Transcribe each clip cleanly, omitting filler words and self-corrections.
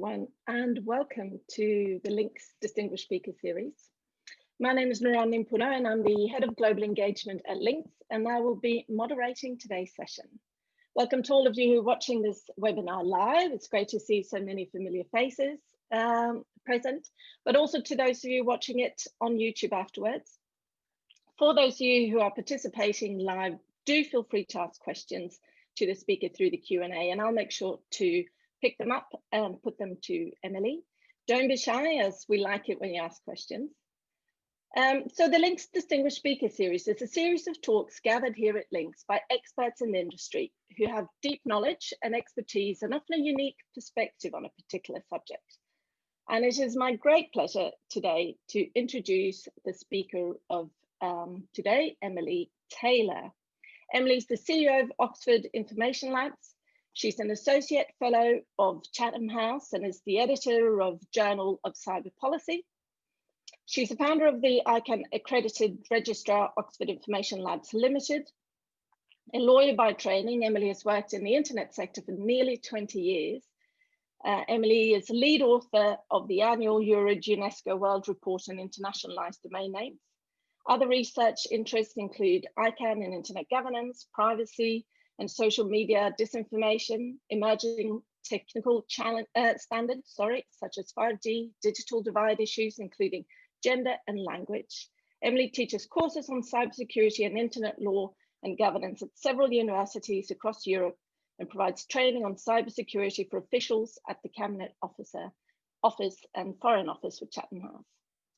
everyone, and welcome to the LINX Distinguished Speaker Series. My name is Noorani Mpuna, and I'm the Head of Global Engagement at LINX, and I will be moderating today's session. Welcome to all of you who are watching this webinar live. It's great to see so many familiar faces present, but also to those of you watching it on YouTube afterwards. For those of you who are participating live, do feel free to ask questions to the speaker through the Q&A, and I'll make sure to pick them up and put them to Emily. Don't be shy, as we like it when you ask questions. So the LINX Distinguished Speaker Series is a series of talks gathered here at LINX by experts in the industry who have deep knowledge and expertise and often a unique perspective on a particular subject. And it is my great pleasure today to introduce the speaker of today, Emily Taylor. Emily is the CEO of Oxford Information Labs. She's an Associate Fellow of Chatham House and is the editor of Journal of Cyber Policy. She's a founder of the ICANN accredited registrar Oxford Information Labs Limited. A lawyer by training, Emily has worked in the internet sector for nearly 20 years. Emily is lead author of the annual Eurod UNESCO World Report on Internationalized Domain Names. Other research interests include ICANN and internet governance, privacy and social media disinformation, emerging technical standards, such as 5G, digital divide issues, including gender and language. Emily teaches courses on cybersecurity and internet law and governance at several universities across Europe and provides training on cybersecurity for officials at the Cabinet Office and Foreign Office with Chatham House.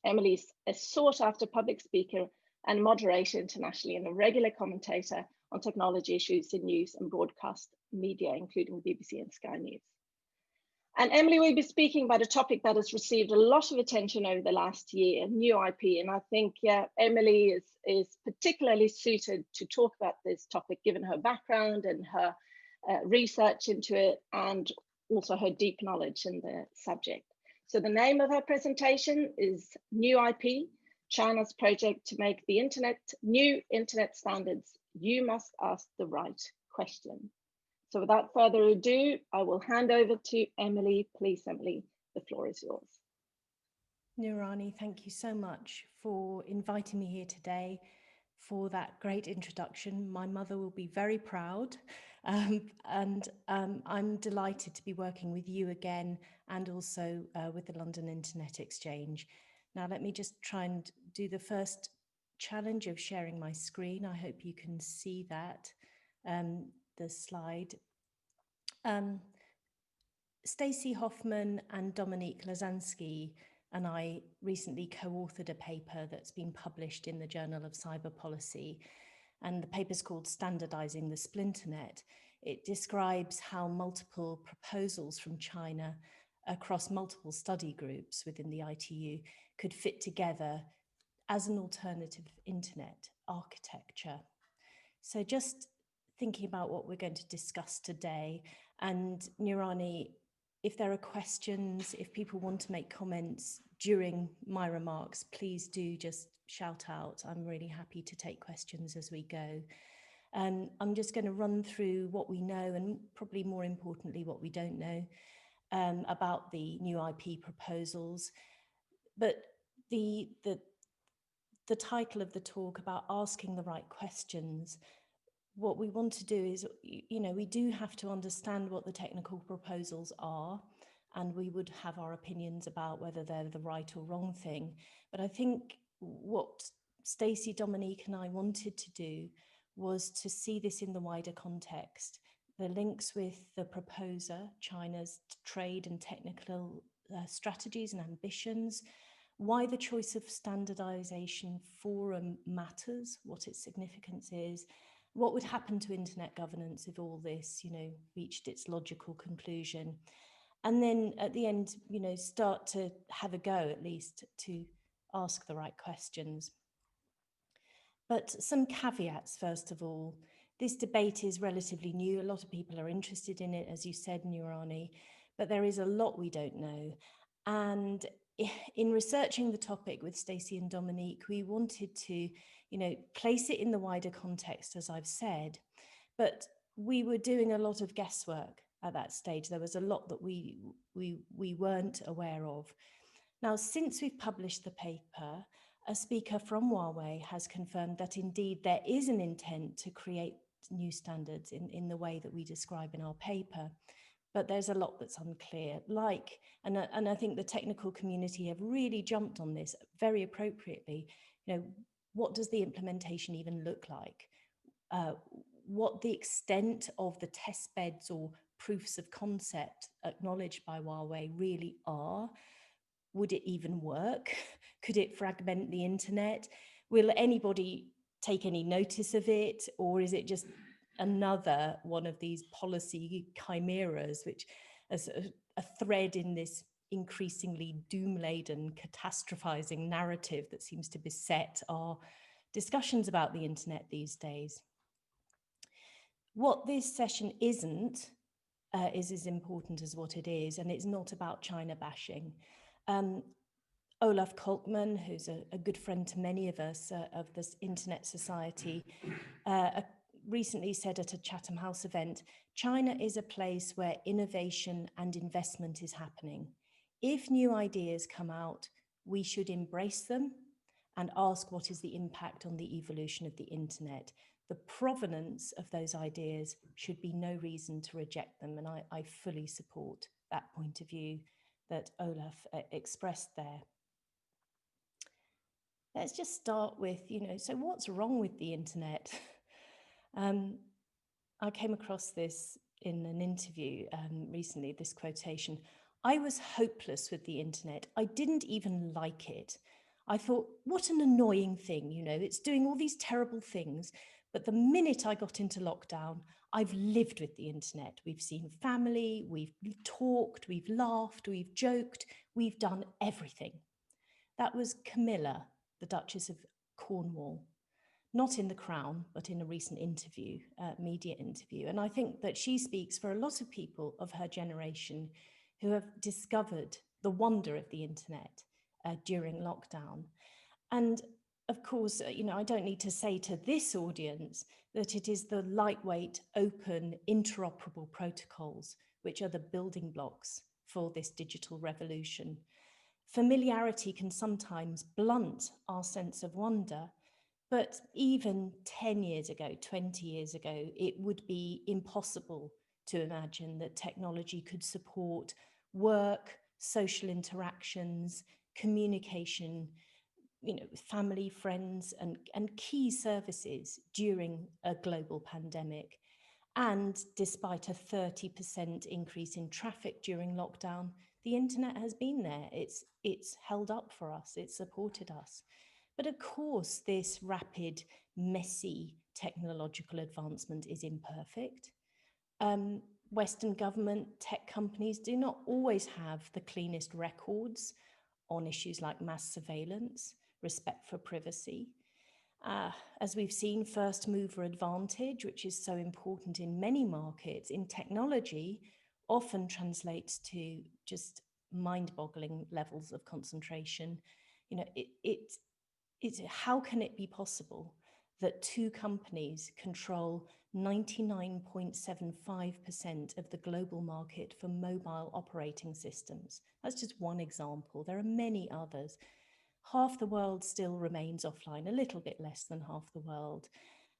Emily is a sought-after public speaker and moderator internationally and a regular commentator on technology issues in news and broadcast media, including BBC and Sky News. And Emily will be speaking about a topic that has received a lot of attention over the last year, new IP. And I think Emily is particularly suited to talk about this topic, given her background and her research into it, and also her deep knowledge in the subject. So the name of her presentation is New IP, China's project to make the new internet standards. You must ask the right question. So without further ado, I will hand over to Emily. Please, Emily, the floor is yours. Noorani, thank you so much for inviting me here today for that great introduction. My mother will be very proud, and I'm delighted to be working with you again and also with the London Internet Exchange. Now, let me just try and do the first challenge of sharing my screen. I hope you can see that, the slide. Stacey Hoffman and Dominique Lazansky and I recently co-authored a paper that's been published in the Journal of Cyber Policy, and the paper's called Standardizing the Splinternet. It describes how multiple proposals from China across multiple study groups within the ITU could fit together as an alternative internet architecture. So just thinking about what we're going to discuss today, and Noorani, if there are questions, if people want to make comments during my remarks, please do just shout out. I'm really happy to take questions as we go. I'm just going to run through what we know and probably more importantly, what we don't know about the new IP proposals. But the title of the talk about asking the right questions, what we want to do is, we do have to understand what the technical proposals are, and we would have our opinions about whether they're the right or wrong thing. But I think what Stacey, Dominique and I wanted to do was to see this in the wider context, the links with the proposer, China's trade and technical strategies and ambitions, why the choice of standardization forum matters, what its significance is, what would happen to internet governance if all this, reached its logical conclusion. And then at the end, start to have a go, at least, to ask the right questions. But some caveats, first of all. This debate is relatively new. A lot of people are interested in it, as you said, Noorani, but there is a lot we don't know. And in researching the topic with Stacey and Dominique, we wanted to, place it in the wider context, as I've said, but we were doing a lot of guesswork at that stage. There was a lot that we weren't aware of. Now, since we've published the paper, a speaker from Huawei has confirmed that indeed there is an intent to create new standards in the way that we describe in our paper. But there's a lot that's unclear, and I think the technical community have really jumped on this very appropriately. What does the implementation even look like? What the extent of the test beds or proofs of concept acknowledged by Huawei really are? Would it even work? Could it fragment the internet? Will anybody take any notice of it? Or is it just another one of these policy chimeras, which as a thread in this increasingly doom-laden, catastrophizing narrative that seems to beset our discussions about the internet these days? What this session isn't is as important as what it is, and it's not about China bashing. Olaf Kolkman, who's a good friend to many of us of this Internet Society, recently said at a Chatham House event, China is a place where innovation and investment is happening. If new ideas come out, we should embrace them and ask what is the impact on the evolution of the internet. The provenance of those ideas should be no reason to reject them, and I fully support that point of view that Olaf expressed there. Let's just start with, so what's wrong with the internet? I came across this in an interview recently, this quotation. I was hopeless with the internet. I didn't even like it. I thought, what an annoying thing, it's doing all these terrible things. But the minute I got into lockdown, I've lived with the internet. We've seen family, we've talked, we've laughed, we've joked, we've done everything. That was Camilla, the Duchess of Cornwall, not in The Crown, but in a recent interview, media interview. And I think that she speaks for a lot of people of her generation who have discovered the wonder of the internet during lockdown. And of course, I don't need to say to this audience that it is the lightweight, open, interoperable protocols which are the building blocks for this digital revolution. Familiarity can sometimes blunt our sense of wonder, but even 10 years ago, 20 years ago, it would be impossible to imagine that technology could support work, social interactions, communication, family, friends, and key services during a global pandemic. And despite a 30% increase in traffic during lockdown, the internet has been there. It's held up for us, it's supported us. But of course, this rapid, messy technological advancement is imperfect. Western government tech companies do not always have the cleanest records on issues like mass surveillance, respect for privacy. As we've seen, first mover advantage, which is so important in many markets, in technology, often translates to just mind-boggling levels of concentration. How can it be possible that two companies control 99.75% of the global market for mobile operating systems? That's just one example. There are many others. Half the world still remains offline, a little bit less than half the world.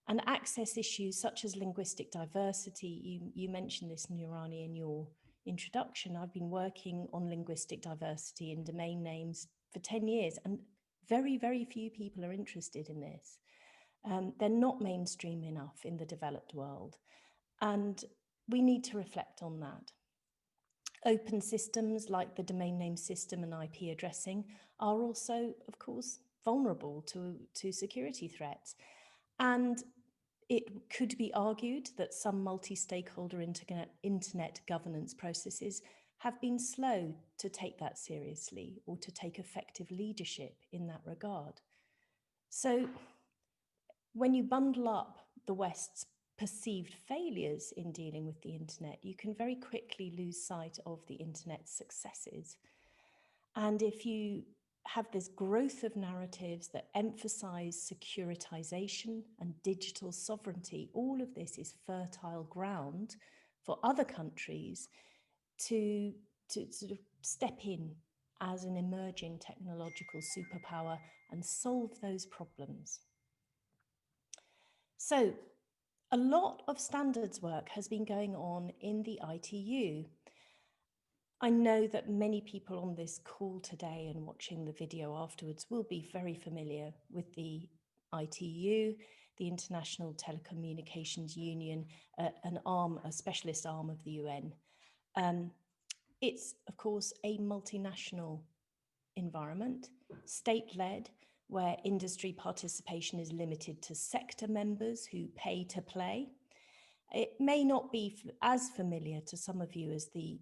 And access issues such as linguistic diversity, you mentioned this, Nurani, in your introduction. I've been working on linguistic diversity in domain names for 10 years, and very, very few people are interested in this. They're not mainstream enough in the developed world. And we need to reflect on that. Open systems like the domain name system and IP addressing are also, of course, vulnerable to security threats. And it could be argued that some multi-stakeholder internet governance processes have been slow to take that seriously or to take effective leadership in that regard. So when you bundle up the West's perceived failures in dealing with the internet, you can very quickly lose sight of the internet's successes. And if you have this growth of narratives that emphasize securitization and digital sovereignty, all of this is fertile ground for other countries to sort of step in as an emerging technological superpower and solve those problems. So a lot of standards work has been going on in the ITU. I know that many people on this call today and watching the video afterwards will be very familiar with the ITU, the International Telecommunications Union, a specialist arm of the UN. It's, of course, a multinational environment, state-led, where industry participation is limited to sector members who pay to play. It may not be as familiar to some of you as the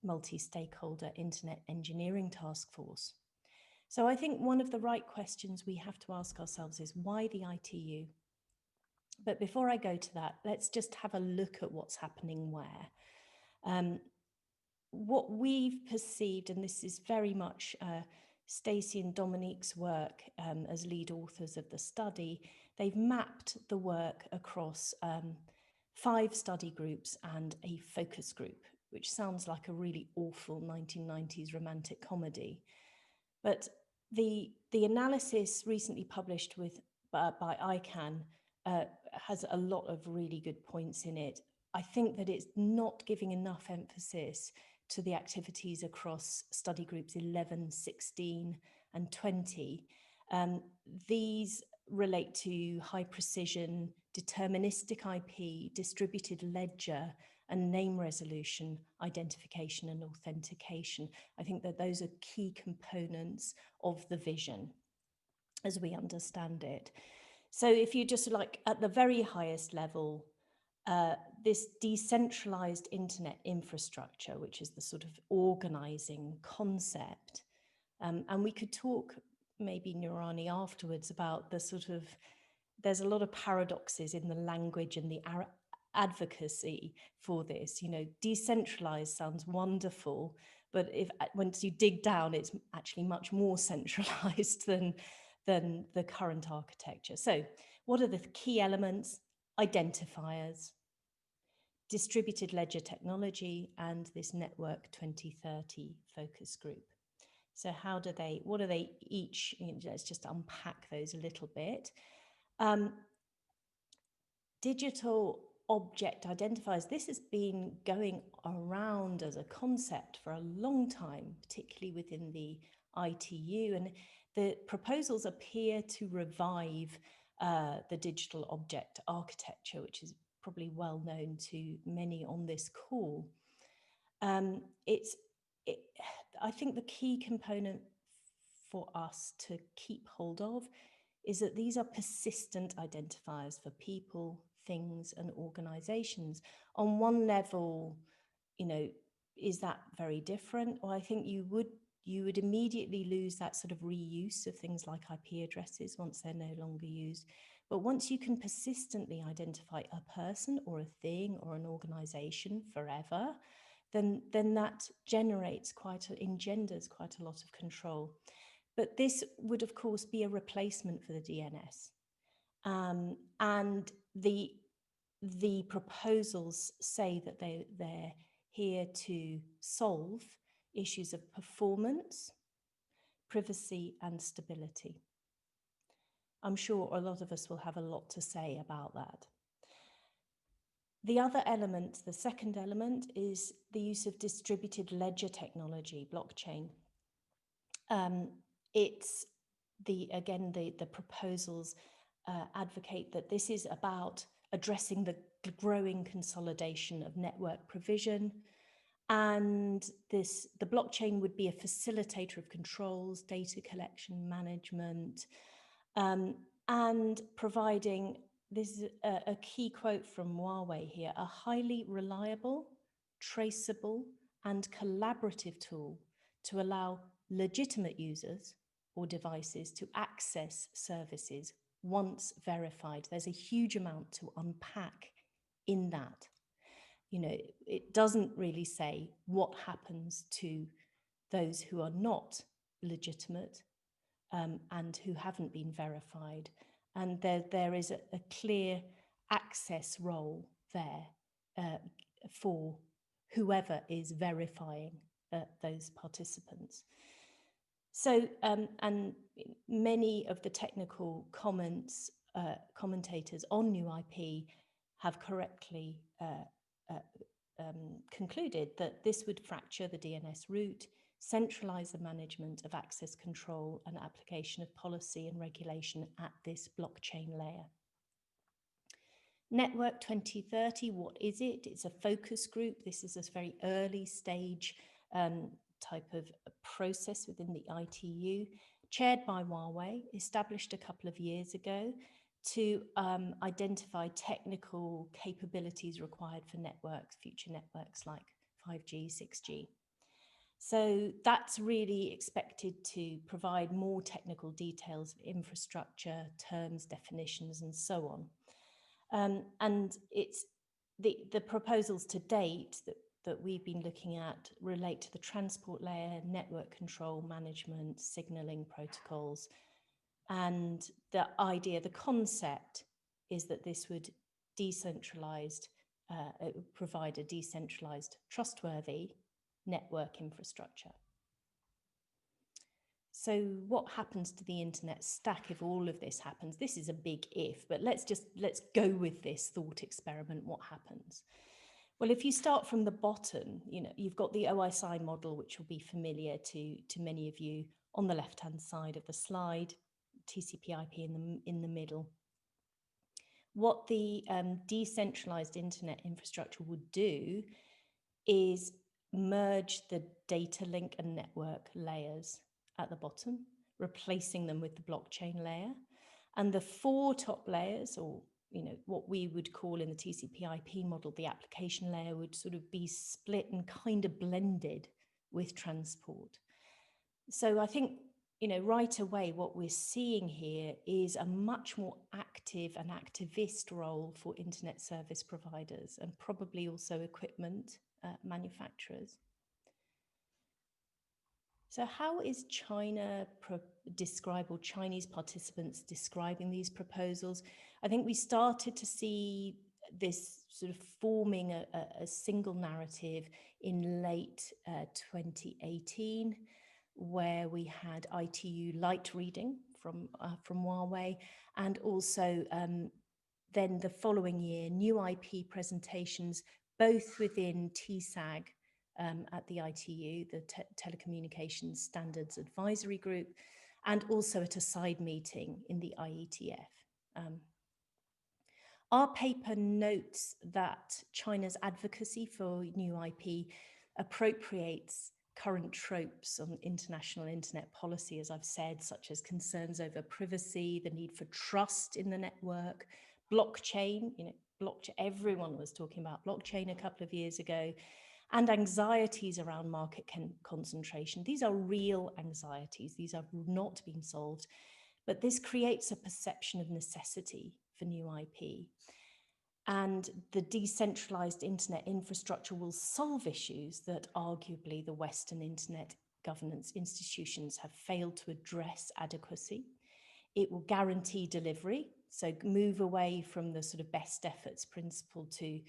multi-stakeholder Internet Engineering Task Force. So I think one of the right questions we have to ask ourselves is, why the ITU? But before I go to that, let's just have a look at what's happening where. What we've perceived, and this is very much Stacey and Dominique's work as lead authors of the study, they've mapped the work across 5 study groups and a focus group, which sounds like a really awful 1990s romantic comedy. But the analysis recently published by ICANN has a lot of really good points in it. I think that it's not giving enough emphasis to the activities across study groups 11, 16 and 20. These relate to high precision, deterministic IP, distributed ledger and name resolution, identification and authentication. I think that those are key components of the vision as we understand it. So if you just like at the very highest level, this decentralized internet infrastructure, which is the sort of organizing concept. And we could talk maybe, Nurani, afterwards about the sort of, there's a lot of paradoxes in the language and the advocacy for this. You know, decentralized sounds wonderful, but once you dig down, it's actually much more centralized than the current architecture. So what are the key elements? Identifiers, distributed ledger technology, and this Network 2030 focus group. So what are they each? Let's just unpack those a little bit. Digital object identifiers, this has been going around as a concept for a long time, particularly within the ITU, and the proposals appear to revive the digital object architecture, which is probably well known to many on this call. I think the key component for us to keep hold of is that these are persistent identifiers for people, things, and organizations. On one level, you know, is that very different? Well, I think you would immediately lose that sort of reuse of things like IP addresses once they're no longer used. But once you can persistently identify a person or a thing or an organization forever, then that engenders quite a lot of control. But this would, of course, be a replacement for the DNS. And the proposals say that they're here to solve issues of performance, privacy, and stability. I'm sure a lot of us will have a lot to say about that. The other element, the second element, is the use of distributed ledger technology, blockchain. It's the proposals advocate that this is about addressing the growing consolidation of network provision, and the blockchain would be a facilitator of controls, data collection, management, and providing, this is a key quote from Huawei here, a highly reliable, traceable, and collaborative tool to allow legitimate users or devices to access services once verified. There's a huge amount to unpack in that. You know, it doesn't really say what happens to those who are not legitimate and who haven't been verified. And there is a clear access role there for whoever is verifying those participants. So, and many of the technical commentators on new IP have correctly concluded that this would fracture the DNS route, centralize the management of access control and application of policy and regulation at this blockchain layer. Network 2030, what is it? It's a focus group. This is a very early stage type of process within the ITU, chaired by Huawei, established a couple of years ago to identify technical capabilities required for networks, future networks like 5G, 6G. So that's really expected to provide more technical details of infrastructure, terms, definitions, and so on. And it's the proposals to date that we've been looking at relate to the transport layer, network control management, signaling protocols. And the idea, the concept is that this would provide a decentralized, trustworthy network infrastructure. So what happens to the internet stack if all of this happens? This is a big if, but let's go with this thought experiment. What happens? Well, if you start from the bottom, you've got the OSI model, which will be familiar to many of you on the left-hand side of the slide, TCP/IP in the middle. What the decentralized internet infrastructure would do is merge the data link and network layers at the bottom, replacing them with the blockchain layer. And the 4 top layers, or what we would call in the TCP/IP model, the application layer, would sort of be split and kind of blended with transport. So I think, right away, what we're seeing here is a much more active and activist role for internet service providers and probably also equipment manufacturers. So how is China or Chinese participants describing these proposals? I think we started to see this sort of forming a single narrative in late 2018, where we had ITU light reading from Huawei, and also then the following year, new IP presentations, both within TSAG at the ITU, the Telecommunication Standards Advisory Group, and also at a side meeting in the IETF. Our paper notes that China's advocacy for new IP appropriates current tropes on international internet policy, as I've said, such as concerns over privacy, the need for trust in the network, blockchain, everyone was talking about blockchain a couple of years ago, and anxieties around market concentration. These are real anxieties. These have not been solved, but this creates a perception of necessity for new IP. And the decentralized internet infrastructure will solve issues that arguably the Western internet governance institutions have failed to address adequacy. It will guarantee delivery, so move away from the sort of best efforts principle to,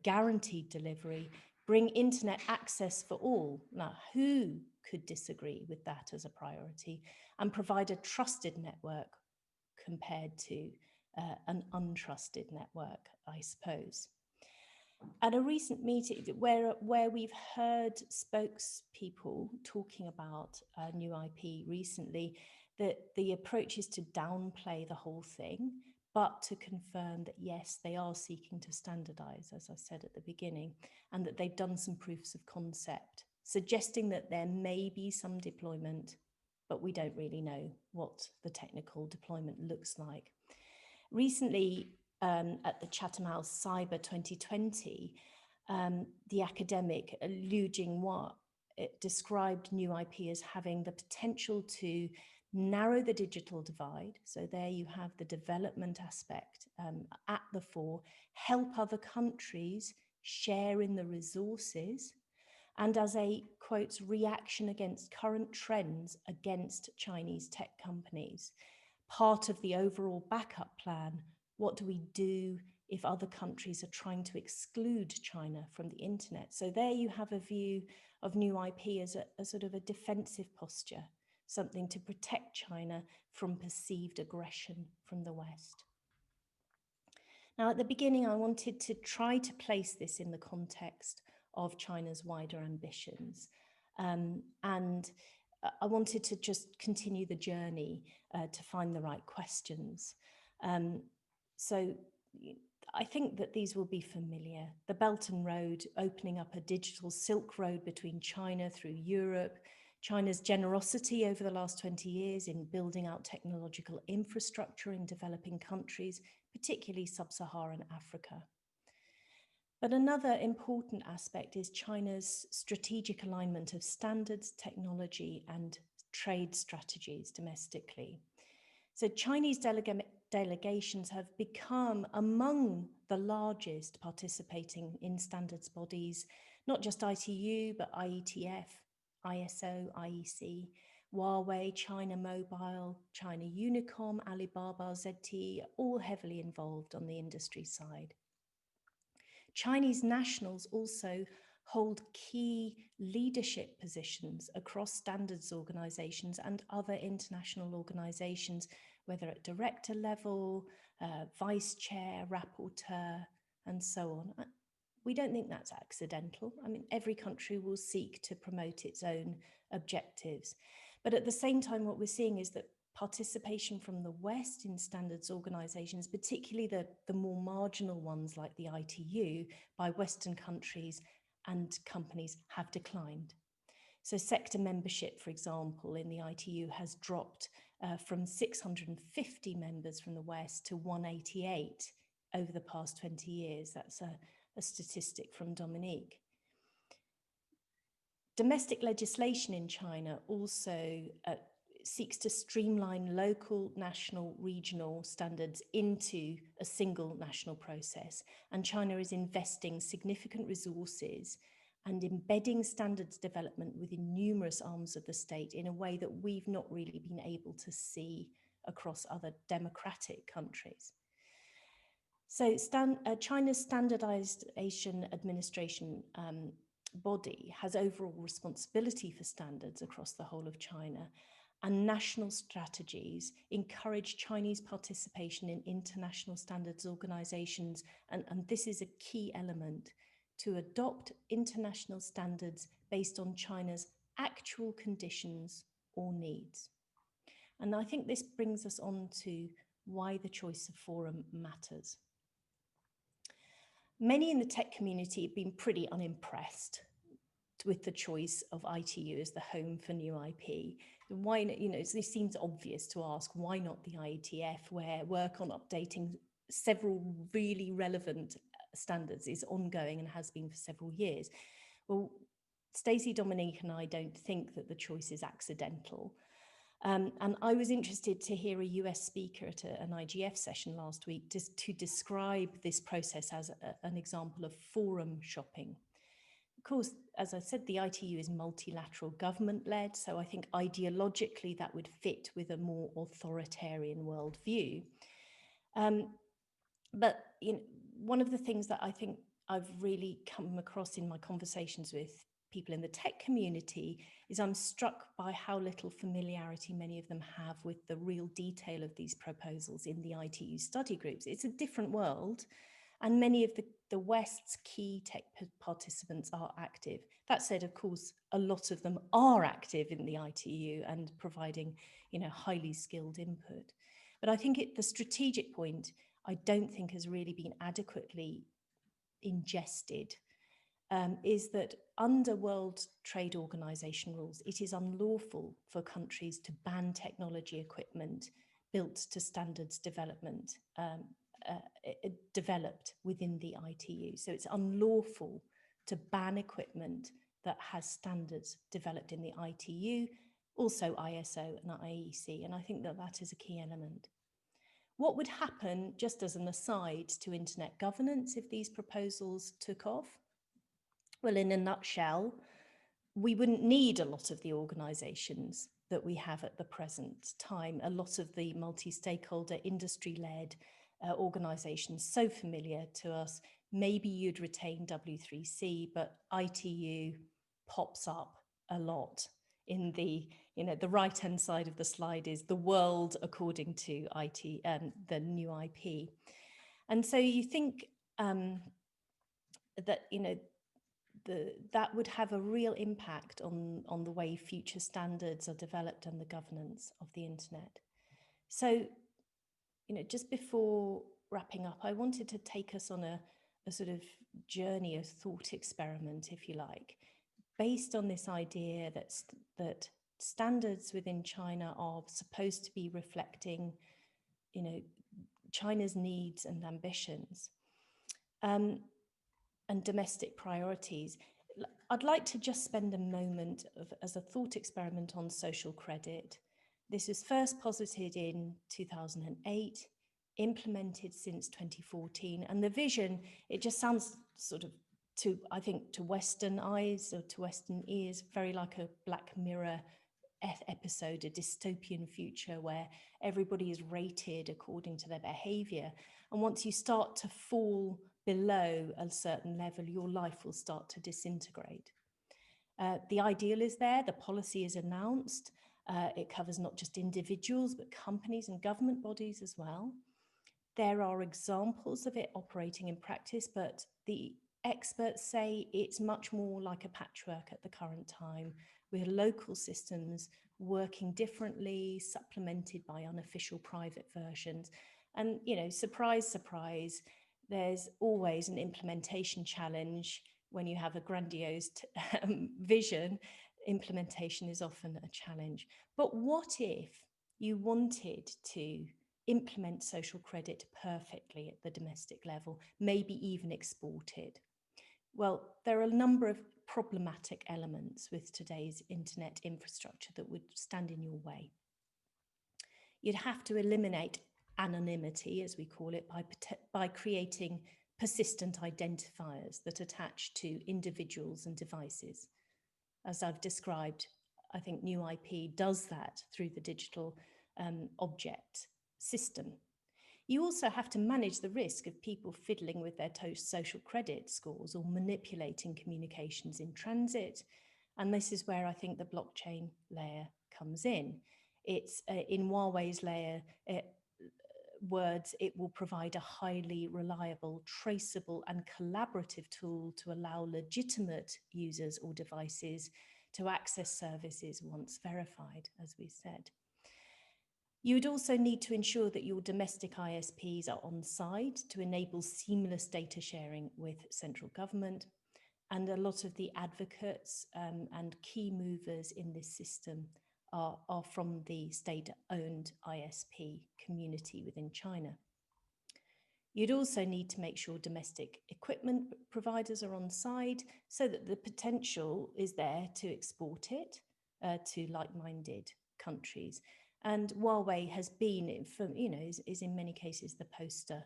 guaranteed delivery, bring internet access for all. Now, who could disagree with that as a priority? And provide a trusted network compared to an untrusted network, I suppose. At a recent meeting where we've heard spokespeople talking about new IP recently, that the approach is to downplay the whole thing, but to confirm that yes, they are seeking to standardize, as I said at the beginning, and that they've done some proofs of concept, suggesting that there may be some deployment, but we don't really know what the technical deployment looks like. Recently, at the Chatham House Cyber 2020, the academic Liu Jinghua described new IP as having the potential to narrow the digital divide. So there you have the development aspect at the fore, help other countries share in the resources, and as a, quotes, reaction against current trends against Chinese tech companies. Part of the overall backup plan, what do we do if other countries are trying to exclude China from the internet. So there you have a view of new IP as a sort of a defensive posture, something to protect China from perceived aggression from the West. Now, at the beginning, I wanted to try to place this in the context of China's wider ambitions. And I wanted to just continue the journey to find the right questions. So I think that these will be familiar. The Belt and Road, opening up a digital Silk Road between China through Europe, China's generosity over the last 20 years in building out technological infrastructure in developing countries, particularly sub-Saharan Africa. But another important aspect is China's strategic alignment of standards, technology, and trade strategies domestically. So Chinese delegations have become among the largest participating in standards bodies, not just ITU, but IETF, ISO, IEC, Huawei, China Mobile, China Unicom, Alibaba, ZTE, all heavily involved on the industry side. Chinese nationals also hold key leadership positions across standards organizations and other international organizations, whether at director level, vice chair, rapporteur, and so on. We don't think that's accidental. I mean, every country will seek to promote its own objectives. But at the same time, what we're seeing is that participation from the West in standards organizations, particularly the more marginal ones like the ITU, by Western countries and companies have declined. So sector membership, for example, in the ITU has dropped from 650 members from the West to 188 over the past 20 years. That's a statistic from Dominique. Domestic legislation in China also seeks to streamline local, national, regional standards into a single national process. And China is investing significant resources and embedding standards development within numerous arms of the state in a way that we've not really been able to see across other democratic countries. So China's Standardization Administration body has overall responsibility for standards across the whole of China, and national strategies encourage Chinese participation in international standards organizations, and this is a key element, to adopt international standards based on China's actual conditions or needs. And I think this brings us on to why the choice of forum matters. Many in the tech community have been pretty unimpressed with the choice of ITU as the home for new IP. Why, this seems obvious to ask, why not the IETF, where work on updating several really relevant standards is ongoing and has been for several years? Well, Stacey, Dominique and I don't think that the choice is accidental. And I was interested to hear a US speaker at an IGF session last week to describe this process as an example of forum shopping. Of course, as I said, the ITU is multilateral government-led, so I think ideologically that would fit with a more authoritarian worldview. But one of the things that I think I've really come across in my conversations with people in the tech community is I'm struck by how little familiarity many of them have with the real detail of these proposals in the ITU study groups. It's a different world, and many of the West's key tech participants are active. That said, of course, a lot of them are active in the ITU and providing, highly skilled input. But I think the strategic point, I don't think has really been adequately ingested, is that under World Trade Organization rules, it is unlawful for countries to ban technology equipment built to standards development developed within the ITU. So it's unlawful to ban equipment that has standards developed in the ITU, also ISO and IEC, and I think that is a key element. What would happen, just as an aside, to internet governance if these proposals took off? Well, in a nutshell, we wouldn't need a lot of the organizations that we have at the present time. A lot of the multi-stakeholder, industry-led organisations so familiar to us. Maybe you'd retain W3C, but ITU pops up a lot. In the, the right-hand side of the slide is the world according to IT and the new IP. And so you think that, that would have a real impact on the way future standards are developed and the governance of the internet. So, just before wrapping up, I wanted to take us on a sort of journey, a thought experiment, if you like, based on this idea that standards within China are supposed to be reflecting, China's needs and ambitions and domestic priorities. I'd like to just spend a moment as a thought experiment on social credit. This was first posited in 2008, implemented since 2014, and the vision, it just sounds sort of I think to Western eyes or to Western ears, very like a Black Mirror episode, a dystopian future where everybody is rated according to their behavior. And once you start to fall below a certain level, your life will start to disintegrate. The ideal is there, the policy is announced. It covers not just individuals, but companies and government bodies as well. There are examples of it operating in practice, but the experts say it's much more like a patchwork at the current time, with local systems working differently, supplemented by unofficial private versions. And, surprise, surprise, there's always an implementation challenge. When you have a grandiose vision, implementation is often a challenge. But what if you wanted to implement social credit perfectly at the domestic level, maybe even export it? Well, there are a number of problematic elements with today's internet infrastructure that would stand in your way. You'd have to eliminate anonymity, as we call it, by creating persistent identifiers that attach to individuals and devices. As I've described, I think new IP does that through the digital object system. You also have to manage the risk of people fiddling with their social credit scores or manipulating communications in transit. And this is where I think the blockchain layer comes in. It's in Huawei's layer words, it will provide a highly reliable, traceable and collaborative tool to allow legitimate users or devices to access services once verified, as we said. You would also need to ensure that your domestic ISPs are on side to enable seamless data sharing with central government. And a lot of the advocates and key movers in this system are from the state-owned ISP community within China. You'd also need to make sure domestic equipment providers are on side so that the potential is there to export it to like-minded countries. And Huawei has been, is in many cases the poster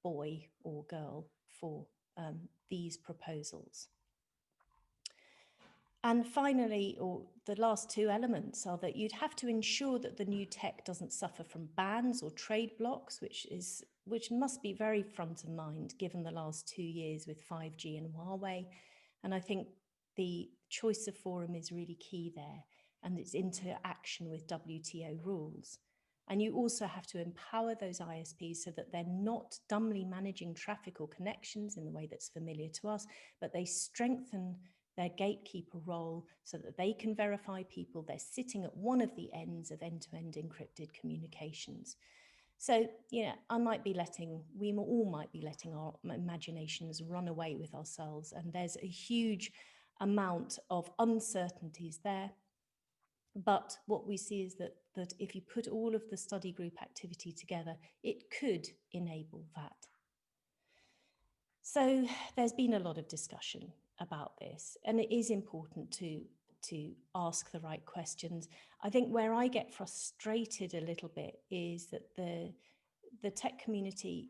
boy or girl for these proposals. And finally, or the last two elements are that you'd have to ensure that the new tech doesn't suffer from bans or trade blocks, which must be very front of mind given the last 2 years with 5G and Huawei. And I think the choice of forum is really key there, and its interaction with WTO rules. And you also have to empower those ISPs so that they're not dumbly managing traffic or connections in the way that's familiar to us, but they strengthen their gatekeeper role so that they can verify people. They're sitting at one of the ends of end-to-end encrypted communications. So, we all might be letting our imaginations run away with ourselves. And there's a huge amount of uncertainties there. But what we see is that if you put all of the study group activity together, it could enable that. So there's been a lot of discussion about this, and it is important to ask the right questions. I think where I get frustrated a little bit is that the tech community,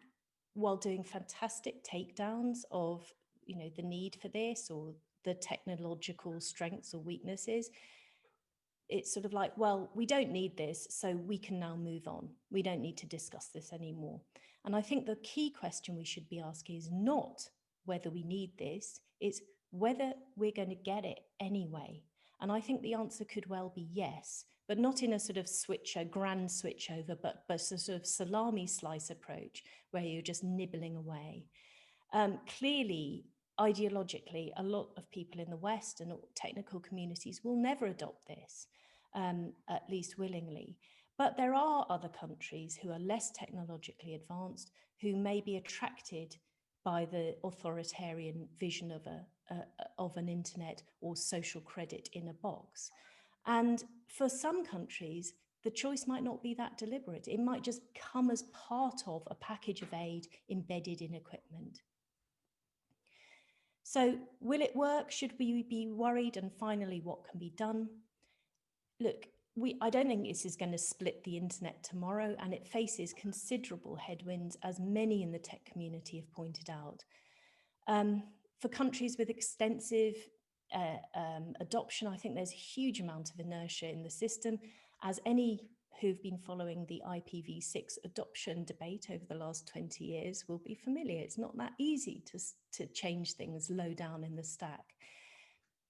while doing fantastic takedowns of the need for this or the technological strengths or weaknesses, it's sort of like, well, we don't need this, so we can now move on. We don't need to discuss this anymore. And I think the key question we should be asking is not whether we need this, it's whether we're going to get it anyway. And I think the answer could well be yes, but not in a sort of grand switch over, but a sort of salami slice approach where you're just nibbling away. Clearly, ideologically, a lot of people in the West and technical communities will never adopt this, at least willingly. But there are other countries who are less technologically advanced who may be attracted by the authoritarian vision of an internet or social credit in a box. And for some countries, the choice might not be that deliberate. It might just come as part of a package of aid embedded in equipment. So will it work? Should we be worried? And finally, what can be done? Look, I don't think this is going to split the internet tomorrow, and it faces considerable headwinds, as many in the tech community have pointed out. For countries with extensive adoption, I think there's a huge amount of inertia in the system, as any who've been following the IPv6 adoption debate over the last 20 years will be familiar. It's not that easy to change things low down in the stack.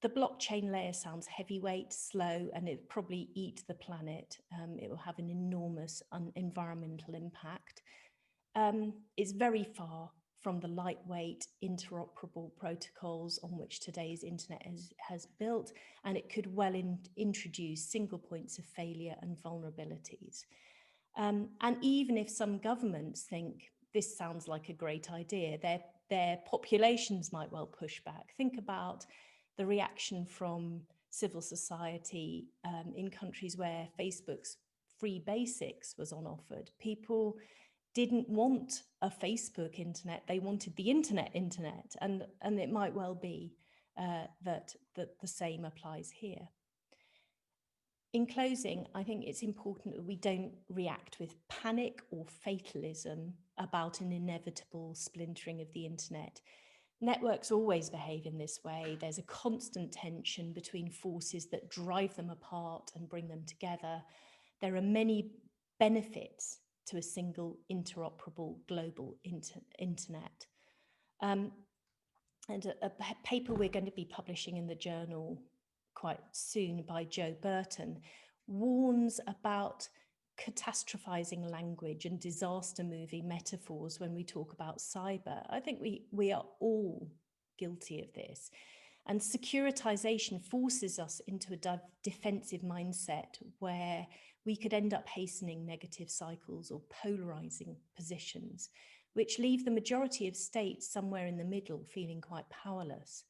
The blockchain layer sounds heavyweight, slow, and it probably eat the planet. It will have an enormous environmental impact. It's very far from the lightweight, interoperable protocols on which today's internet has built, and it could well introduce single points of failure and vulnerabilities. And even if some governments think this sounds like a great idea, their populations might well push back. Think about the reaction from civil society in countries where Facebook's free basics was on offered. People didn't want a Facebook internet, they wanted the internet, and it might well be that the same applies here. In closing, I think it's important that we don't react with panic or fatalism about an inevitable splintering of the internet. Networks always behave in this way. There's a constant tension between forces that drive them apart and bring them together. There are many benefits to a single interoperable global internet. And a paper we're going to be publishing in the journal quite soon by Joe Burton warns about catastrophizing language and disaster movie metaphors when we talk about cyber. I think we are all guilty of this. And securitization forces us into a defensive mindset where we could end up hastening negative cycles or polarizing positions, which leave the majority of states somewhere in the middle feeling quite powerless.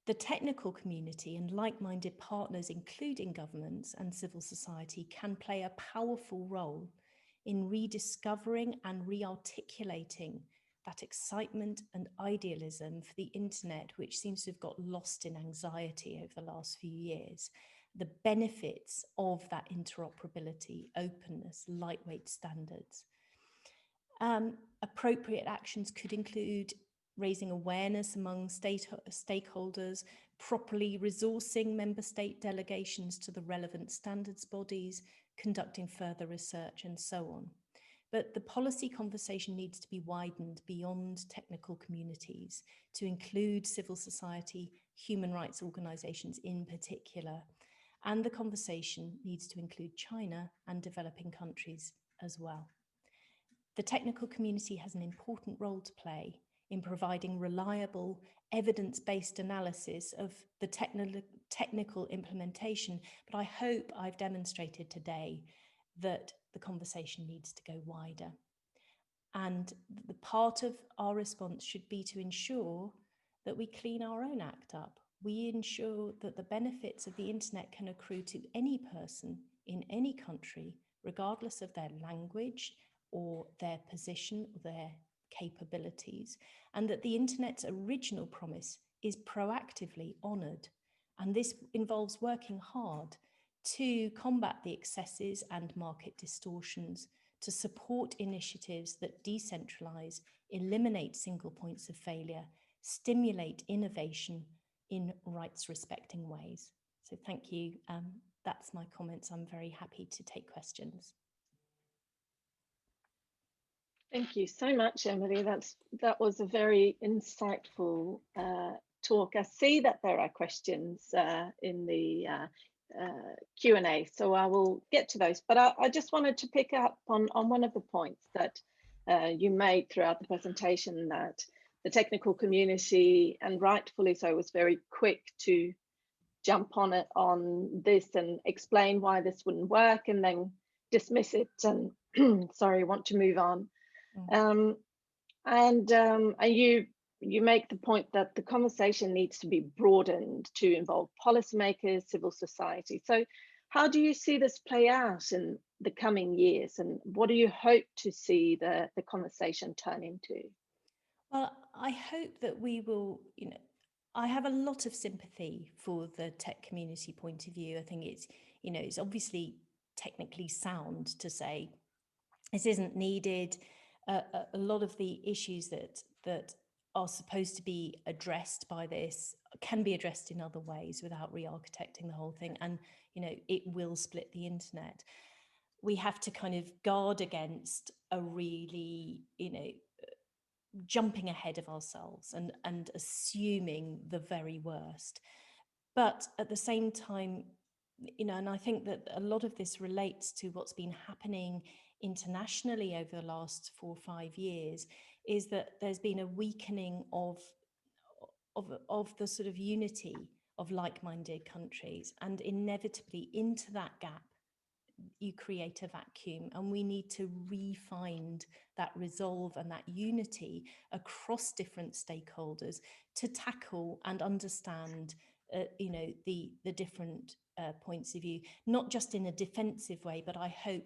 The technical community and like-minded partners, including governments and civil society, can play a powerful role in rediscovering and rearticulating that excitement and idealism for the internet, which seems to have got lost in anxiety over the last few years. The benefits of that interoperability, openness, lightweight standards. Appropriate actions could include raising awareness among stakeholders, properly resourcing member state delegations to the relevant standards bodies, conducting further research, and so on. But the policy conversation needs to be widened beyond technical communities to include civil society, human rights organizations in particular, and the conversation needs to include China and developing countries as well. The technical community has an important role to play in providing reliable, evidence-based analysis of the technical implementation, but I hope I've demonstrated today that the conversation needs to go wider. And the part of our response should be to ensure that we clean our own act up. We ensure that the benefits of the internet can accrue to any person in any country, regardless of their language or their position or their capabilities, and that the internet's original promise is proactively honoured. And this involves working hard to combat the excesses and market distortions, to support initiatives that decentralise, eliminate single points of failure, stimulate innovation in rights-respecting ways. So thank you. That's my comments. I'm very happy to take questions. Thank you so much, Emily. That was a very insightful talk. I see that there are questions in the Q&A, so I will get to those. But I just wanted to pick up on one of the points that you made throughout the presentation, that the technical community, and rightfully so, was very quick to jump on it on this and explain why this wouldn't work and then dismiss it and sorry, want to move on. And you make the point that the conversation needs to be broadened to involve policymakers, civil society. So how do you see this play out in the coming years, and what do you hope to see the conversation turn into? Well, I hope that we will, I have a lot of sympathy for the tech community point of view. I think it's, it's obviously technically sound to say this isn't needed. A lot of the issues that are supposed to be addressed by this can be addressed in other ways without re-architecting the whole thing. And, it will split the internet. We have to kind of guard against a really, jumping ahead of ourselves and assuming the very worst. But at the same time, and I think that a lot of this relates to what's been happening internationally over the last 4 or 5 years, is that there's been a weakening of the sort of unity of like-minded countries, and inevitably into that gap you create a vacuum, and we need to re-find that resolve and that unity across different stakeholders to tackle and understand the different points of view, not just in a defensive way, but I hope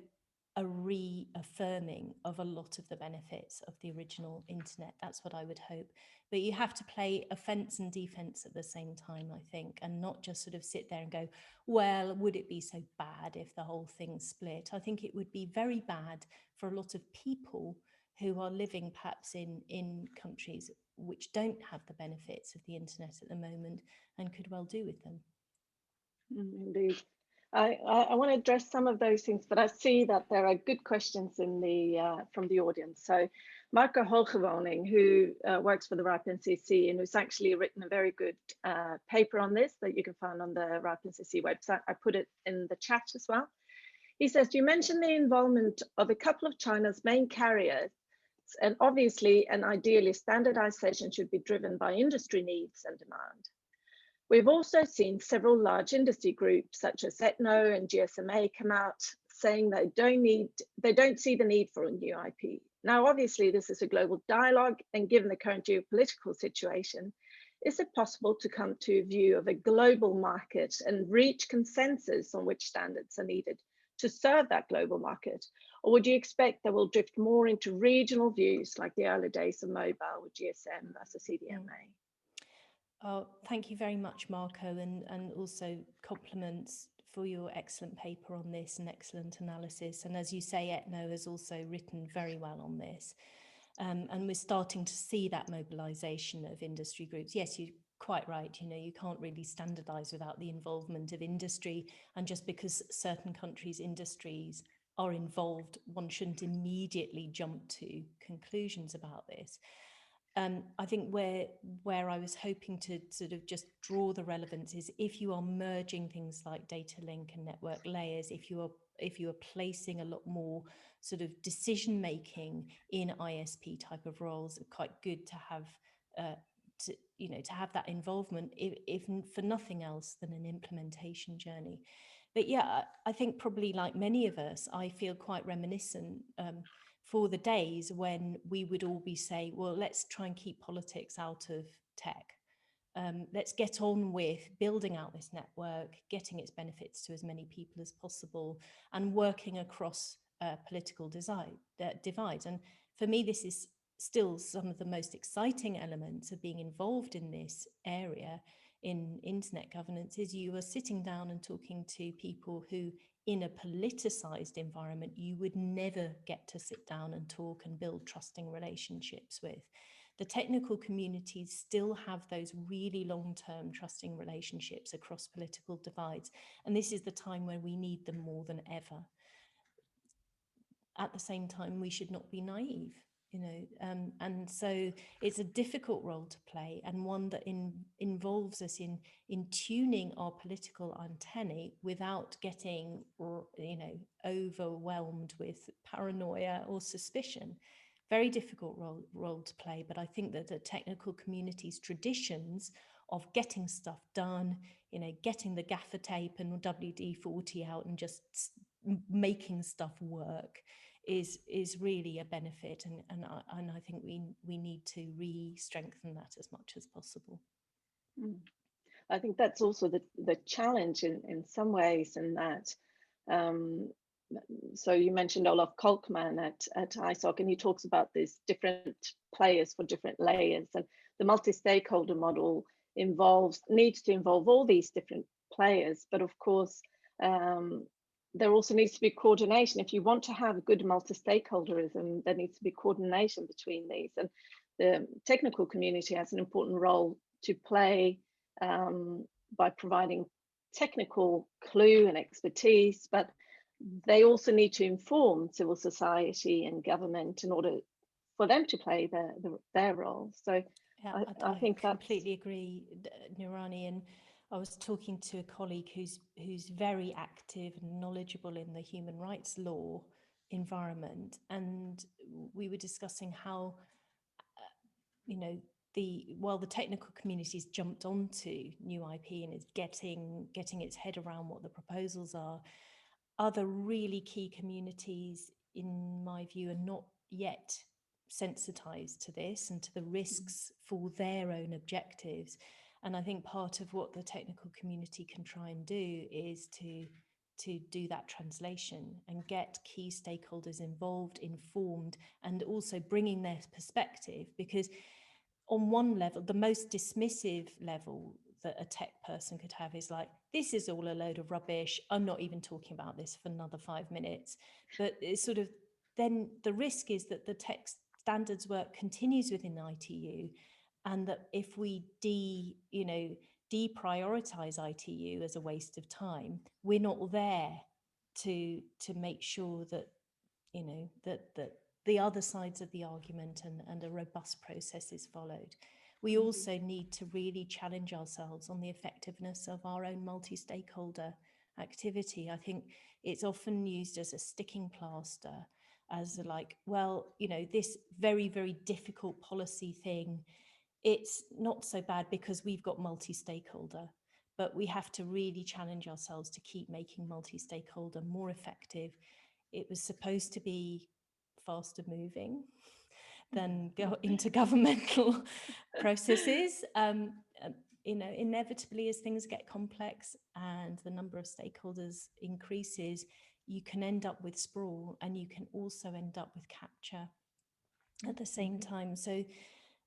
a reaffirming of a lot of the benefits of the original internet. That's what I would hope. But you have to play offense and defense at the same time, I think, and not just sort of sit there and go, well, would it be so bad if the whole thing split? I think it would be very bad for a lot of people who are living perhaps in countries which don't have the benefits of the internet at the moment and could well do with them. Indeed. I want to address some of those things, but I see that there are good questions in the from the audience. So Marco Holgewoning, who works for the RIPE NCC and who's actually written a very good paper on this that you can find on the RIPE NCC website. I put it in the chat as well. He says, you mentioned the involvement of a couple of China's main carriers, and obviously and ideally standardization should be driven by industry needs and demand. We've also seen several large industry groups such as Etno and GSMA come out saying they don't see the need for a new IP. Now, obviously, this is a global dialogue, and given the current geopolitical situation, is it possible to come to a view of a global market and reach consensus on which standards are needed to serve that global market? Or would you expect that we'll drift more into regional views like the early days of mobile with GSM versus CDMA? Oh, thank you very much, Marco, and also compliments for your excellent paper on this and excellent analysis. And as you say, Etno has also written very well on this. And we're starting to see that mobilization of industry groups. Yes, you're quite right. You can't really standardize without the involvement of industry. And just because certain countries' industries are involved, one shouldn't immediately jump to conclusions about this. I think where I was hoping to sort of just draw the relevance is if you are merging things like data link and network layers, if you are placing a lot more sort of decision making in ISP type of roles, quite good to have to have that involvement, if for nothing else than an implementation journey. But yeah, I think probably like many of us, I feel quite reminiscent for the days when we would all be saying, well, let's try and keep politics out of tech. Let's get on with building out this network, getting its benefits to as many people as possible, and working across political divides. And for me, this is still some of the most exciting elements of being involved in this area in internet governance, is you are sitting down and talking to people who, in a politicized environment, you would never get to sit down and talk and build trusting relationships with. The technical communities still have those really long-term trusting relationships across political divides. And this is the time where we need them more than ever. At the same time, we should not be naive. and so it's a difficult role to play, and one that involves us in tuning our political antennae without getting overwhelmed with paranoia or suspicion. Very difficult role to play, but I think that the technical community's traditions of getting stuff done, getting the gaffer tape and WD-40 out and just making stuff work is really a benefit, and I think we need to re-strengthen that as much as possible. I think that's also the challenge in some ways, in that so you mentioned Olaf Kolkman at ISOC, and he talks about these different players for different layers, and the multi-stakeholder model needs to involve all these different players, but of course there also needs to be coordination. If you want to have good multi-stakeholderism, there needs to be coordination between these, and the technical community has an important role to play by providing technical clue and expertise, but they also need to inform civil society and government in order for them to play their role. So yeah, I think completely agree, Nurani. And I was talking to a colleague who's very active and knowledgeable in the human rights law environment, and we were discussing how while the technical community's jumped onto new IP and is getting its head around what the proposals are, other really key communities, in my view, are not yet sensitized to this and to the risks for their own objectives. And I think part of what the technical community can try and do is to do that translation and get key stakeholders involved, informed, and also bringing their perspective, because on one level, the most dismissive level that a tech person could have is like, this is all a load of rubbish, I'm not even talking about this for another 5 minutes. But it's sort of, then the risk is that the tech standards work continues within ITU, and that if we deprioritize ITU as a waste of time, we're not there to make sure that that the other sides of the argument and a robust process is followed. We also need to really challenge ourselves on the effectiveness of our own multi-stakeholder activity. I think it's often used as a sticking plaster, as like, well, this very, very difficult policy thing, it's not so bad because we've got multi-stakeholder, but we have to really challenge ourselves to keep making multi-stakeholder more effective. It was supposed to be faster moving than intergovernmental processes. Inevitably, as things get complex and the number of stakeholders increases, you can end up with sprawl, and you can also end up with capture at the same time. So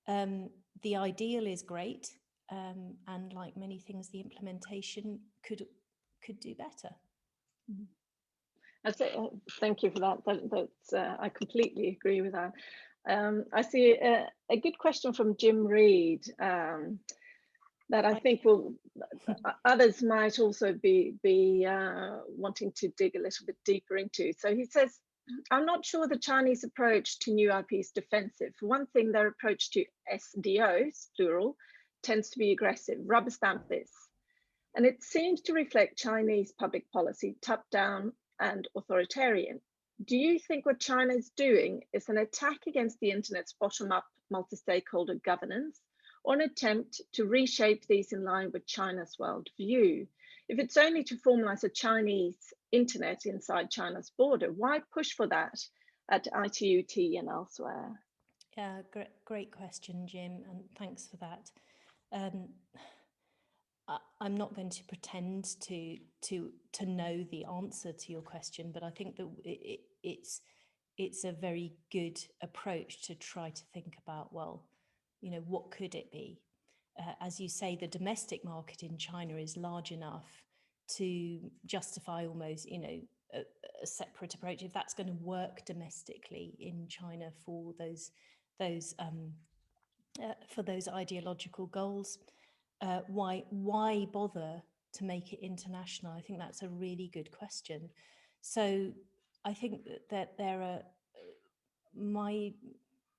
the ideal is great, and like many things, the implementation could do better. Thank you for that. That's I completely agree with that. I see a good question from Jim Reed that I think others might also be wanting to dig a little bit deeper into. So he says, I'm not sure the Chinese approach to new IP is defensive. For one thing, their approach to SDOs, plural, tends to be aggressive. Rubber stamp this. And it seems to reflect Chinese public policy, top-down and authoritarian. Do you think what China is doing is an attack against the internet's bottom-up multi-stakeholder governance, or an attempt to reshape these in line with China's world view? If it's only to formalize a Chinese internet inside China's border, why push for that at ITU-T and elsewhere? Yeah, great question, Jim, and thanks for that. I'm not going to pretend to know the answer to your question, but I think that it's a very good approach to try to think about, well, what could it be? As you say, the domestic market in China is large enough to justify almost, a separate approach, if that's going to work domestically in China for those ideological goals. Why bother to make it international? I think that's a really good question. So I think that there are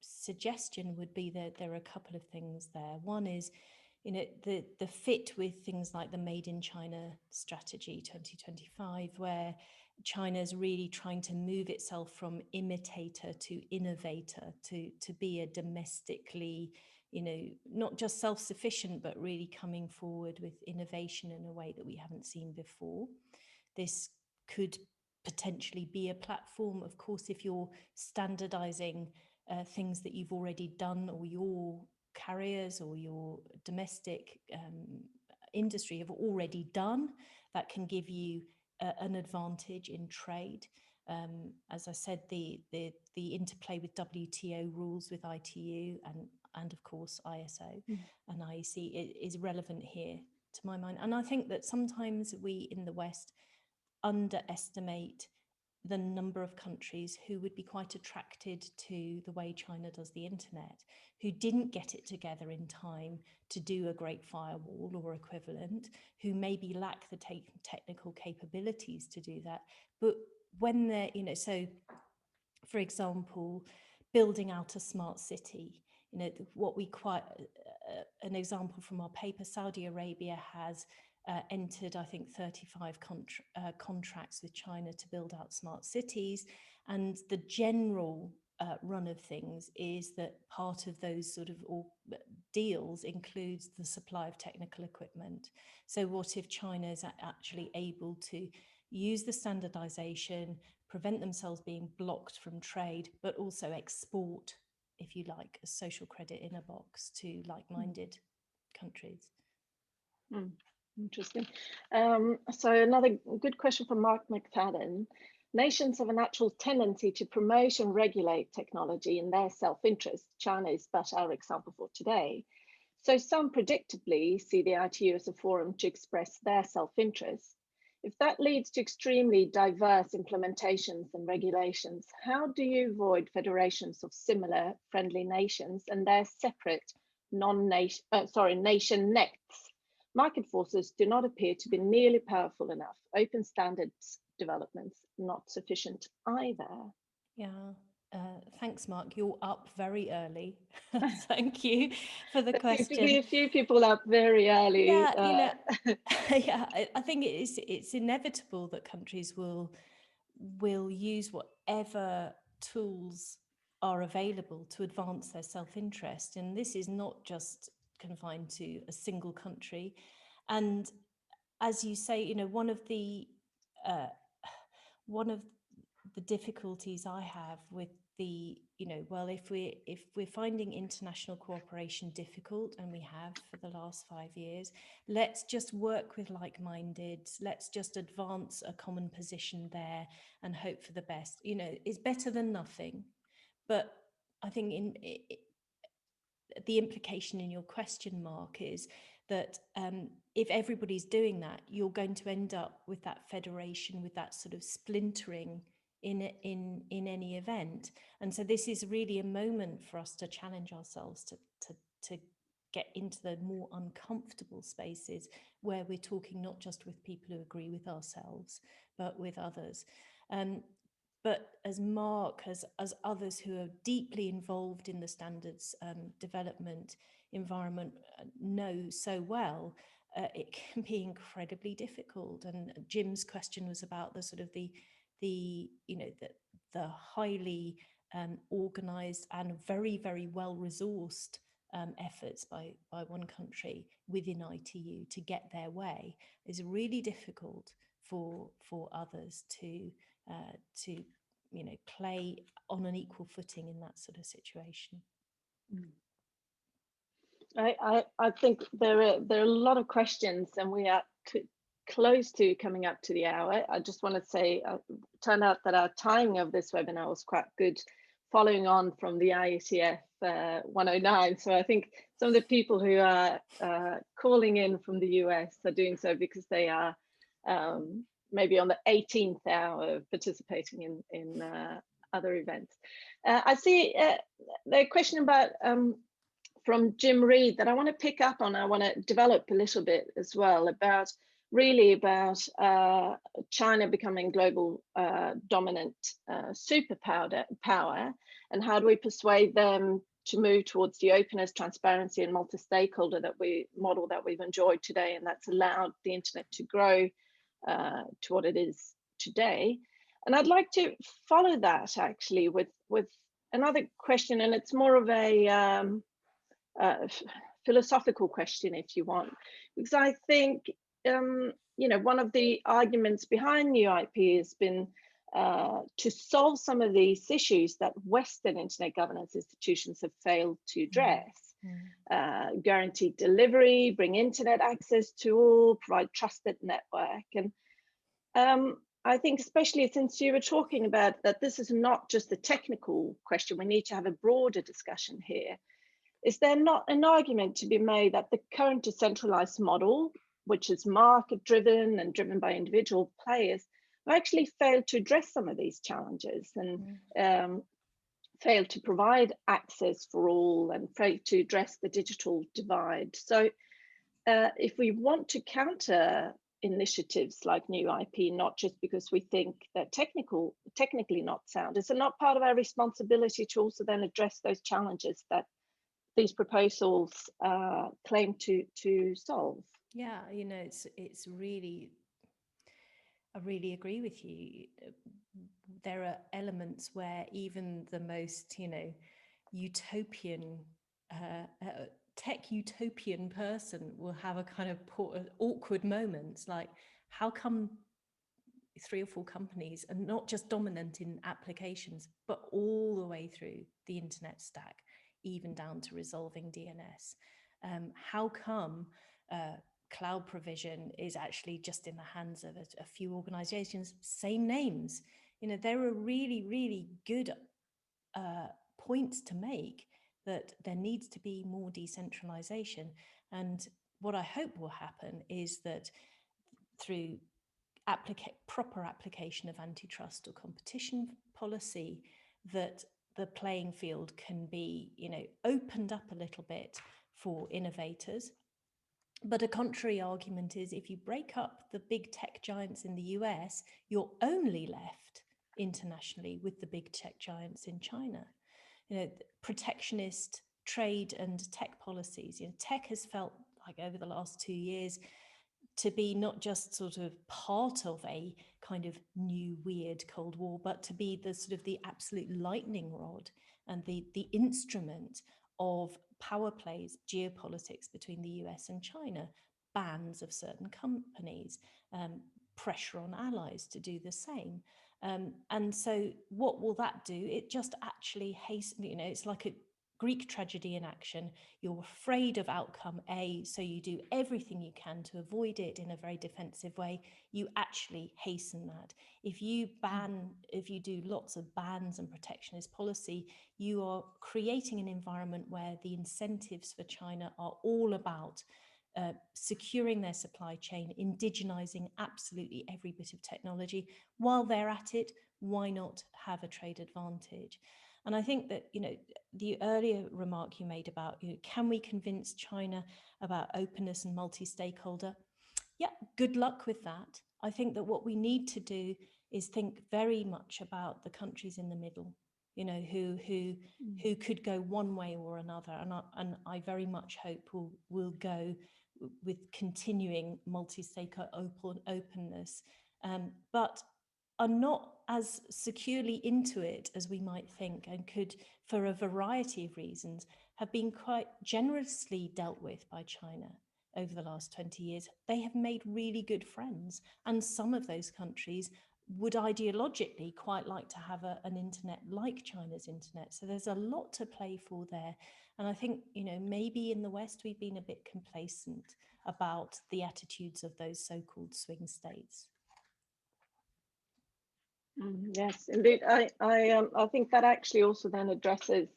suggestion would be that there are a couple of things there. One is, the fit with things like the Made in China strategy 2025, where China's really trying to move itself from imitator to innovator, to be a domestically, not just self-sufficient, but really coming forward with innovation in a way that we haven't seen before. This could potentially be a platform. Of course, if you're standardizing things that you've already done, or your carriers or your domestic industry have already done, that can give you an advantage in trade. As I said, the interplay with WTO rules, with ITU, and of course ISO and IEC is relevant here to my mind. And I think that sometimes we in the West underestimate the number of countries who would be quite attracted to the way China does the internet, who didn't get it together in time to do a great firewall or equivalent, who maybe lack the technical capabilities to do that. But when they're, so for example, building out a smart city, what we quite, an example from our paper, Saudi Arabia has entered, I think, 35 contracts with China to build out smart cities. And the general run of things is that part of those sort of deals includes the supply of technical equipment. So what if China is actually able to use the standardization, prevent themselves being blocked from trade, but also export, if you like, a social credit in a box to like-minded countries? Interesting. So another good question from Mark McFadden. Nations have a natural tendency to promote and regulate technology in their self-interest. China is but our example for today. So some predictably see the ITU as a forum to express their self-interest. If that leads to extremely diverse implementations and regulations, how do you avoid federations of similar friendly nations and their separate nation necks? Market forces do not appear to be nearly powerful enough. Open standards developments not sufficient either. Yeah, thanks, Mark. You're up very early. Thank you for the question. There seems to be a few people up very early. Yeah, yeah, I think it's inevitable that countries will use whatever tools are available to advance their self-interest, and this is not just confined to a single country. And as you say, one of the difficulties I have with the, well, if we're finding international cooperation difficult, and we have for the last 5 years, let's just work with like-minded, let's just advance a common position there and hope for the best. It's better than nothing. But I think the implication in your question, Mark, is that if everybody's doing that, you're going to end up with that federation, with that sort of splintering in any event. And so this is really a moment for us to challenge ourselves to get into the more uncomfortable spaces where we're talking not just with people who agree with ourselves, but with others. But as Mark, as others who are deeply involved in the standards development environment know so well, it can be incredibly difficult. And Jim's question was about the sort of the highly organized and very, very well resourced efforts by one country within ITU to get their way is really difficult for others to play on an equal footing in that sort of situation. I think there are a lot of questions, and we are close to coming up to the hour. I just want to say, turned out that our timing of this webinar was quite good, following on from the IETF 109. So I think some of the people who are calling in from the US are doing so because they are maybe on the 18th hour of participating in other events. I see the question about from Jim Reed that I want to pick up on. I want to develop a little bit as well about China becoming global dominant superpower, and how do we persuade them to move towards the openness, transparency, and multi-stakeholder model that we've enjoyed today, and that's allowed the internet to grow to what it is today. And I'd like to follow that actually with another question, and it's more of a philosophical question, if you want, because I think one of the arguments behind new IP has been to solve some of these issues that Western internet governance institutions have failed to address. Guaranteed delivery, bring internet access to all, provide trusted network. And I think especially since you were talking about that this is not just a technical question, we need to have a broader discussion here. Is there not an argument to be made that the current decentralized model, which is market driven and driven by individual players, have actually failed to address some of these challenges and failed to provide access for all and failed to address the digital divide? So if we want to counter initiatives like new IP, not just because we think they're technically not sound, is it not part of our responsibility to also then address those challenges that these proposals claim to solve? Yeah, it's really, I really agree with you. There are elements where even the most, utopian, tech utopian person will have a kind of awkward moments, like how come 3 or 4 companies are not just dominant in applications, but all the way through the internet stack, even down to resolving DNS? How come cloud provision is actually just in the hands of a few organizations, same names? There are really, really good points to make that there needs to be more decentralization. And what I hope will happen is that through proper application of antitrust or competition policy, that the playing field can be, opened up a little bit for innovators. But a contrary argument is if you break up the big tech giants in the US, you're only left internationally with the big tech giants in China. Protectionist trade and tech policies. Tech has felt like over the last 2 years to be not just sort of part of a kind of new weird Cold War, but to be the sort of the absolute lightning rod and the instrument of power plays, geopolitics between the US and China, bans of certain companies, pressure on allies to do the same. And so what will that do? It just actually hastens, it's like a Greek tragedy in action. You're afraid of outcome A, so you do everything you can to avoid it in a very defensive way. You actually hasten that. If you do lots of bans and protectionist policy, you are creating an environment where the incentives for China are all about securing their supply chain, indigenizing absolutely every bit of technology. While they're at it, why not have a trade advantage? And I think that, the earlier remark you made about, can we convince China about openness and multi-stakeholder? Yeah, good luck with that. I think that what we need to do is think very much about the countries in the middle, who could go one way or another. And I very much hope will go with continuing multi-stakeholder openness, but are not as securely into it as we might think, and could, for a variety of reasons, have been quite generously dealt with by China over the last 20 years. They have made really good friends, and some of those countries would ideologically quite like to have an internet like China's internet. So there's a lot to play for there. And I think, maybe in the West, we've been a bit complacent about the attitudes of those so-called swing states. Yes, indeed. I think that actually also then addresses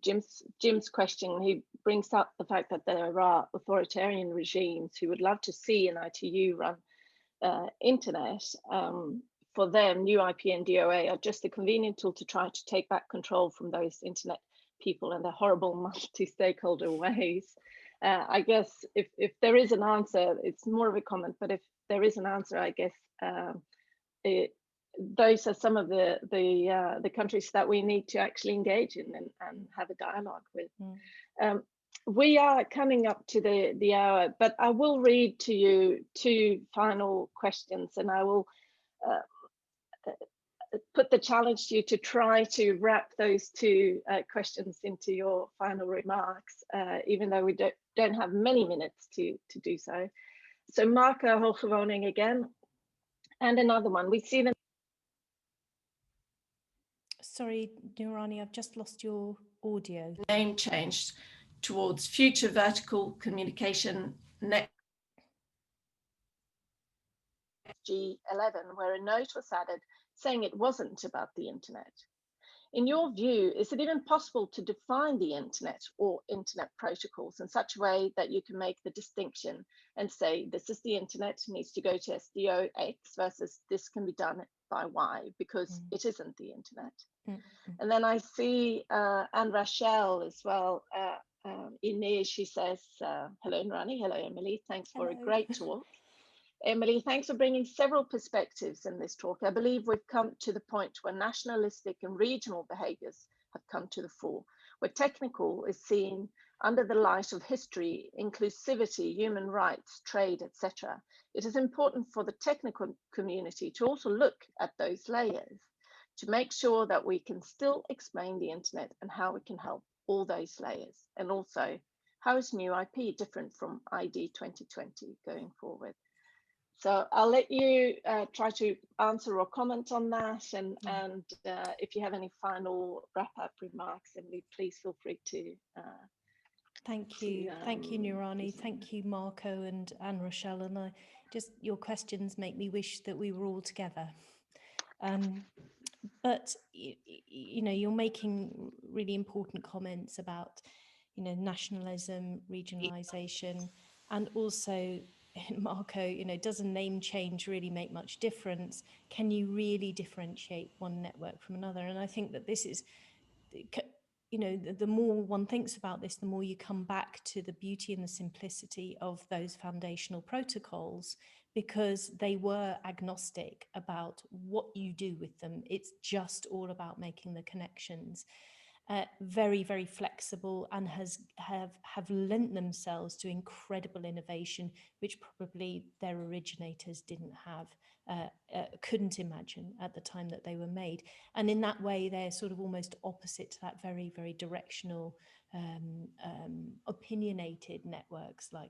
Jim's question. He brings up the fact that there are authoritarian regimes who would love to see an ITU run internet. For them, new IP and DOA are just a convenient tool to try to take back control from those internet people and their horrible multi-stakeholder ways. I guess if there is an answer, it's more of a comment, but if there is an answer, I guess those are some of the countries that we need to actually engage in and have a dialogue with. We are coming up to the hour, but I will read to you 2 final questions, and I will put the challenge to you to try to wrap those 2 questions into your final remarks, even though we don't have many minutes to do so. So Marco Hooggewoning again, and another one. We see them. Sorry, Nurani, I've just lost your audio. Name changed towards Future Vertical Communication Net G11, where a note was added saying it wasn't about the internet. In your view, is it even possible to define the internet or internet protocols in such a way that you can make the distinction and say this is the internet, needs to go to SDO X versus this can be done by Y, because it isn't the internet? And then I see Anne Rachel as well. Inez, she says, hello Nurani, hello Emily, thanks for a great talk. Emily, thanks for bringing several perspectives in this talk. I believe we've come to the point where nationalistic and regional behaviors have come to the fore, where technical is seen under the light of history, inclusivity, human rights, trade, etc. It is important for the technical community to also look at those layers to make sure that we can still explain the internet and how we can help all those layers. And also, how is new IP different from ID 2020 going forward? So I'll let you try to answer or comment on that, and if you have any final wrap-up remarks, Emily, please feel free to. Thank you, Nurani. Thank you, Marco and Anne Rochelle. And your questions make me wish that we were all together. But you're making really important comments about, nationalism, regionalisation, and also, Marco, does a name change really make much difference? Can you really differentiate one network from another? And I think that this is, the more one thinks about this, the more you come back to the beauty and the simplicity of those foundational protocols, because they were agnostic about what you do with them. It's just all about making the connections. Very, very flexible, and have lent themselves to incredible innovation, which probably their originators didn't have, couldn't imagine at the time that they were made. And in that way, they're sort of almost opposite to that very, very directional, opinionated networks like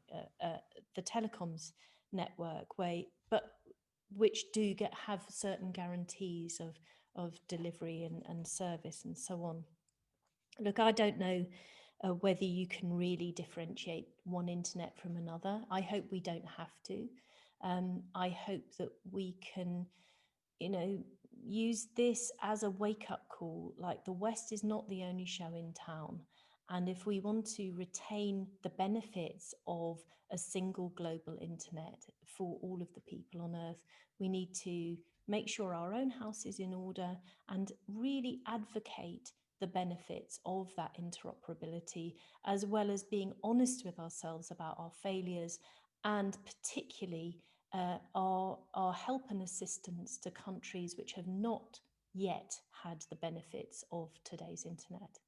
the telecoms network, which do have certain guarantees of delivery and service and so on. Look, I don't know whether you can really differentiate one internet from another. I hope we don't have to. I hope that we can, use this as a wake-up call. Like, the West is not the only show in town. And if we want to retain the benefits of a single global internet for all of the people on Earth, we need to make sure our own house is in order and really advocate the benefits of that interoperability, as well as being honest with ourselves about our failures, and particularly our help and assistance to countries which have not yet had the benefits of today's internet.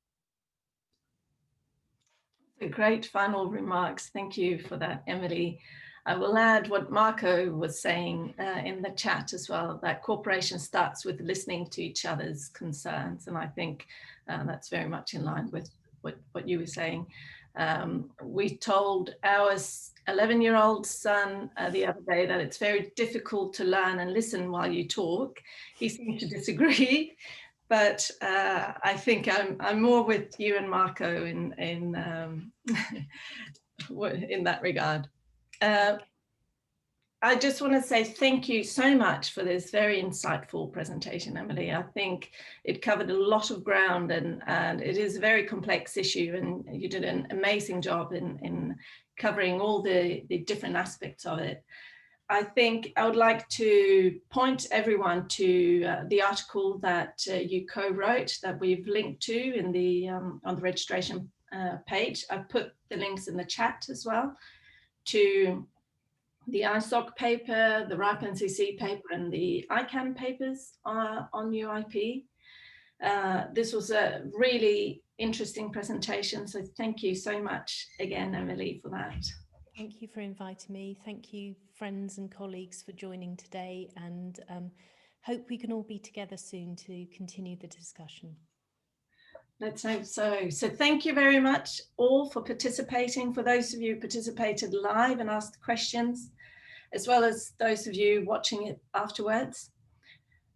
Great final remarks. Thank you for that, Emily. I will add what Marco was saying in the chat as well, that cooperation starts with listening to each other's concerns. And I think that's very much in line with what you were saying. We told our 11-year-old son the other day that it's very difficult to learn and listen while you talk. He seemed to disagree. But I think I'm more with you and Marco in that regard. I just want to say thank you so much for this very insightful presentation, Emily. I think it covered a lot of ground, and it is a very complex issue, and you did an amazing job in covering all the different aspects of it. I think I would like to point everyone to the article that you co-wrote, that we've linked to in the on the registration page. I've put the links in the chat as well to The ISOC paper, the RIPE NCC paper, and the ICANN papers are on UIP. This was a really interesting presentation, so thank you so much again, Emily, for that. Thank you for inviting me. Thank you, friends and colleagues, for joining today, and hope we can all be together soon to continue the discussion. Let's hope so. So thank you very much all for participating. For those of you who participated live and asked questions, as well as those of you watching it afterwards.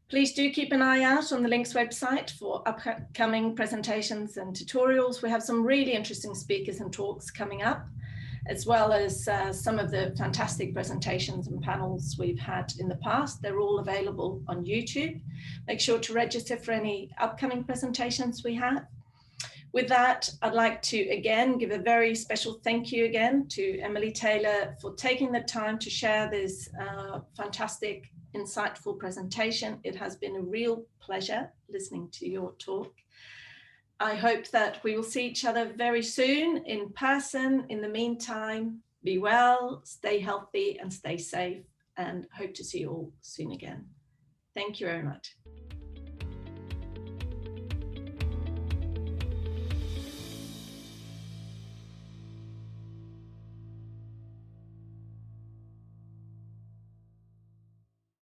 Please do keep an eye out on the LINX website for upcoming presentations and tutorials. We have some really interesting speakers and talks coming up, as well as some of the fantastic presentations and panels we've had in the past. They're all available on YouTube. Make sure to register for any upcoming presentations we have. With that, I'd like to again give a very special thank you again to Emily Taylor for taking the time to share this fantastic, insightful presentation. It has been a real pleasure listening to your talk. I hope that we will see each other very soon in person. In the meantime, be well, stay healthy and stay safe, and hope to see you all soon again. Thank you very much.